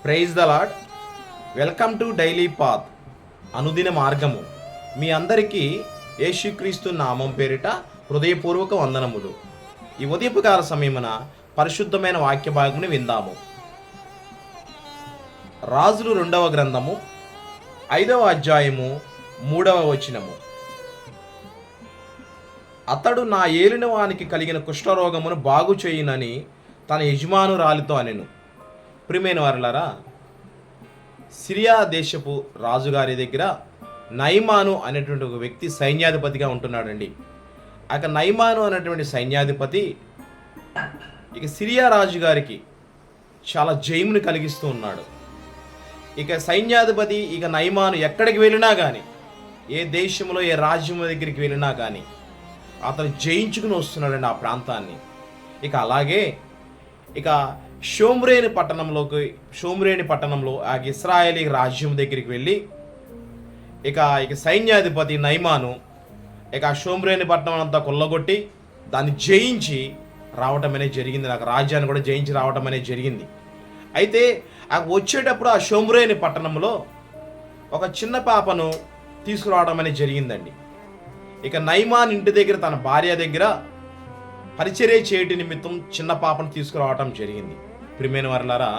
Praise the lord. Welcome to daily path, అనుదిన మార్గము. మీ అందరికీ యేసుక్రీస్తు నామం పేరిట హృదయపూర్వక వందనములు. ఈ ఉదయపుకాల సమయమున పరిశుద్ధమైన వాక్య భాగముని విందాము. రాజులు 2వ గ్రంథము 5వ అధ్యాయము 3వ వచనము. అతడు నా ఏలిన వానికి కలిగిన కుష్ఠరోగమును బాగు చేయునని తన యజమానురాలితో అనెను. ప్రియమైన వారలారా, సిరియా దేశపు రాజుగారి దగ్గర నయమాను అనేటువంటి ఒక వ్యక్తి సైన్యాధిపతిగా ఉంటున్నాడండి. నయమాను అనేటువంటి సైన్యాధిపతి సిరియా రాజుగారికి చాలా జయముని కలిగిస్తూ ఉన్నాడు. సైన్యాధిపతి నయమాను ఎక్కడికి వెళ్ళినా కానీ, ఏ దేశంలో ఏ రాజ్యం దగ్గరికి వెళ్ళినా కానీ అతను జయించుకుని వస్తున్నాడండి ఆ ప్రాంతాన్ని. అలాగే షోమ్రేని పట్టణంలో ఆ ఇశ్రాయేలీ రాజ్యం దగ్గరికి వెళ్ళి సైన్యాధిపతి నయమాను షోమ్రేని పట్టణం అంతా కొల్లగొట్టి దాన్ని జయించి రావటం అనేది జరిగింది. రాజ్యాన్ని కూడా జయించి రావటం అనేది జరిగింది. అయితే వచ్చేటప్పుడు ఆ షోమ్రేని పట్టణంలో ఒక చిన్న పాపను తీసుకురావడం అనేది జరిగిందండి. నయమాన్ ఇంటి దగ్గర తన భార్య దగ్గర పరిచర్య చేయటి నిమిత్తం చిన్న పాపను తీసుకురావటం జరిగింది. ప్రియమైన వారలారా,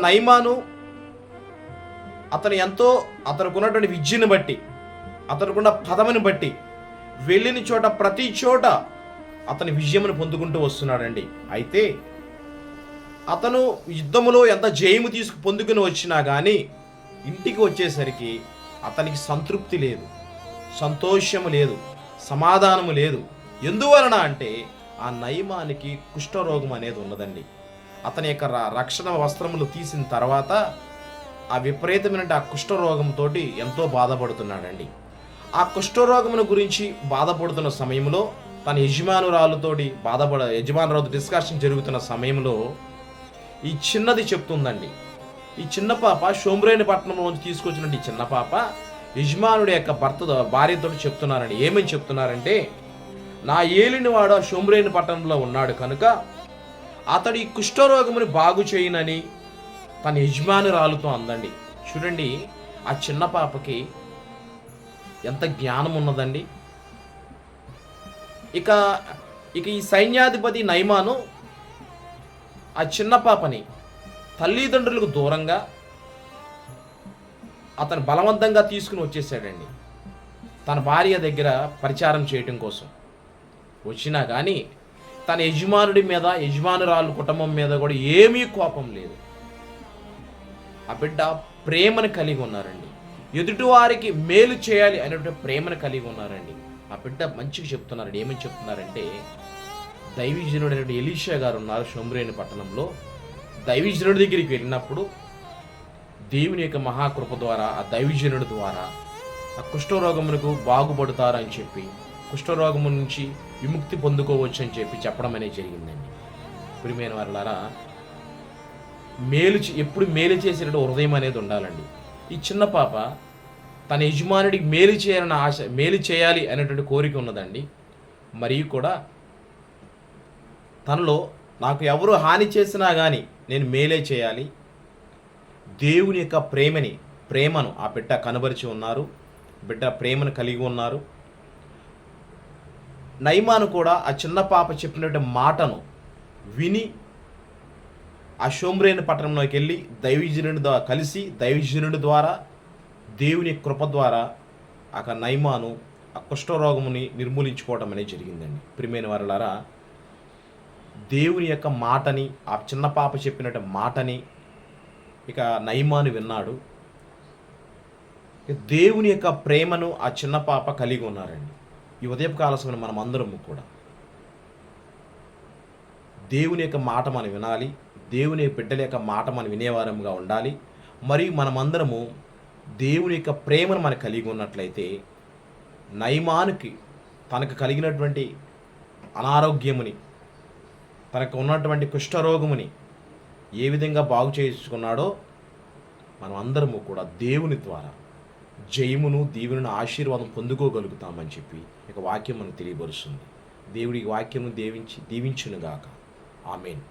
నయమాను అతనుకున్నటువంటి విద్యను బట్టి, అతనుకున్న పదవిని బట్టి వెళ్ళిన చోట ప్రతి చోట అతని విజయమును పొందుకుంటూ వస్తున్నాడండి. అయితే అతను యుద్ధములో ఎంత జయము పొందుకుని వచ్చినా కానీ ఇంటికి వచ్చేసరికి అతనికి సంతృప్తి లేదు, సంతోషము లేదు, సమాధానము లేదు. ఎందువలన అంటే ఆ నయమానికి కుష్ఠరోగం అనేది ఉన్నదండి. అతని రక్షణ వస్త్రములు తీసిన తర్వాత ఆ విపరీతమైన ఆ కుష్ఠరోగంతో ఎంతో బాధపడుతున్నాడండి. ఆ కుష్ఠరోగమును గురించి బాధపడుతున్న సమయంలో తన యజమానురాలతో డిస్కషన్ జరుగుతున్న సమయంలో ఈ చిన్నది చెప్తుందండి. ఈ చిన్న పాప షోమ్రేని పట్టణంలోంచి తీసుకొచ్చినట్టు ఈ చిన్న పాప యజమానుడి భార్యతో చెప్తున్నారండి. ఏమని చెప్తున్నారంటే, నా ఏలినవాడు ఆ షోమ్రేని పట్టణంలో ఉన్నాడు కనుక అతడు ఈ కుష్ఠరోగముని బాగు చేయనని తన యజమానురాలుతో అందండి. చూడండి, ఆ చిన్న పాపకి ఎంత జ్ఞానం ఉన్నదండి. ఈ సైన్యాధిపతి నయమాను ఆ చిన్న పాపని తల్లిదండ్రులకు దూరంగా అతను బలవంతంగా తీసుకుని వచ్చేసాడండి. తన భార్య దగ్గర పరిచారం చేయటం కోసం వచ్చినా కానీ తన యజమానుడి మీద, యజమానురాలు కుటుంబం మీద కూడా ఏమీ కోపం లేదు. ఆ బిడ్డ ప్రేమను కలిగి ఉన్నారండి. ఎదుటివారికి మేలు చేయాలి అనేటువంటి ప్రేమను కలిగి ఉన్నారండి. ఆ బిడ్డ మంచిగా చెప్తున్నారండి. ఏమని చెప్తున్నారంటే, దైవజనుడైన ఎలీషా గారు ఉన్నారు షోమ్రేని పట్టణంలో. దైవజనుడి దగ్గరికి వెళ్ళినప్పుడు దేవుని యొక్క మహాకృప ద్వారా, ఆ దైవజనుడి ద్వారా ఆ కుష్ఠరోగమునకు బాగుపడతారు అని చెప్పి, కుష్ఠరోగము నుంచి విముక్తి పొందుకోవచ్చు అని చెప్పి చెప్పడం అనేది జరిగిందండి. ప్రియమైన వారలారా, ఎప్పుడు మేలు చేసేటట్టు హృదయం అనేది ఉండాలండి. ఈ చిన్న పాప తన యజమానుడికి మేలు చేయాలి అనేటువంటి కోరిక ఉన్నదండి. మరియు కూడా తనలో నాకు ఎవరు హాని చేసినా కానీ నేను మేలే చేయాలి, దేవుని యొక్క ప్రేమను ఆ బిడ్డ కనబరిచి ఉన్నారు. బిడ్డ ప్రేమను కలిగి ఉన్నారు. నయమాను కూడా ఆ చిన్న పాప చెప్పినటువంటి మాటను విని ఆ షోమ్రేని పట్టణంలోకి వెళ్ళి దైవజనుడి ద్వారా దేవుని కృప ద్వారా నయమాను ఆ కుష్ఠరోగముని నిర్మూలించుకోవడం అనేది జరిగిందండి. ప్రియమైన వారలారా, దేవుని యొక్క మాటని, ఆ చిన్న పాప చెప్పినట్టు మాటని నయమాను విన్నాడు. దేవుని యొక్క ప్రేమను ఆ చిన్న పాప కలిగి ఉన్నారండి. ఈ ఉదయకాల సమయంలో మనం అందరము కూడా దేవుని యొక్క మాట మనం వినాలి. దేవుని బిడ్డల యొక్క మాట మనం వినేవారముగా ఉండాలి. మరియు మనమందరము దేవుని యొక్క ప్రేమను మనం కలిగి ఉన్నట్లయితే నయమానుకి తనకు కలిగినటువంటి అనారోగ్యముని, తనకు ఉన్నటువంటి కుష్ఠరోగముని ఏ విధంగా బాగు చేసుకున్నాడో మనం అందరము కూడా దేవుని ద్వారా జయమును, దీవెనను, ఆశీర్వాదం పొందుకోగలుగుతామని చెప్పి వాక్యం మనకు తెలియపరుస్తుంది. దేవుడి వాక్యము దీవించునుగాక. ఆమేన్.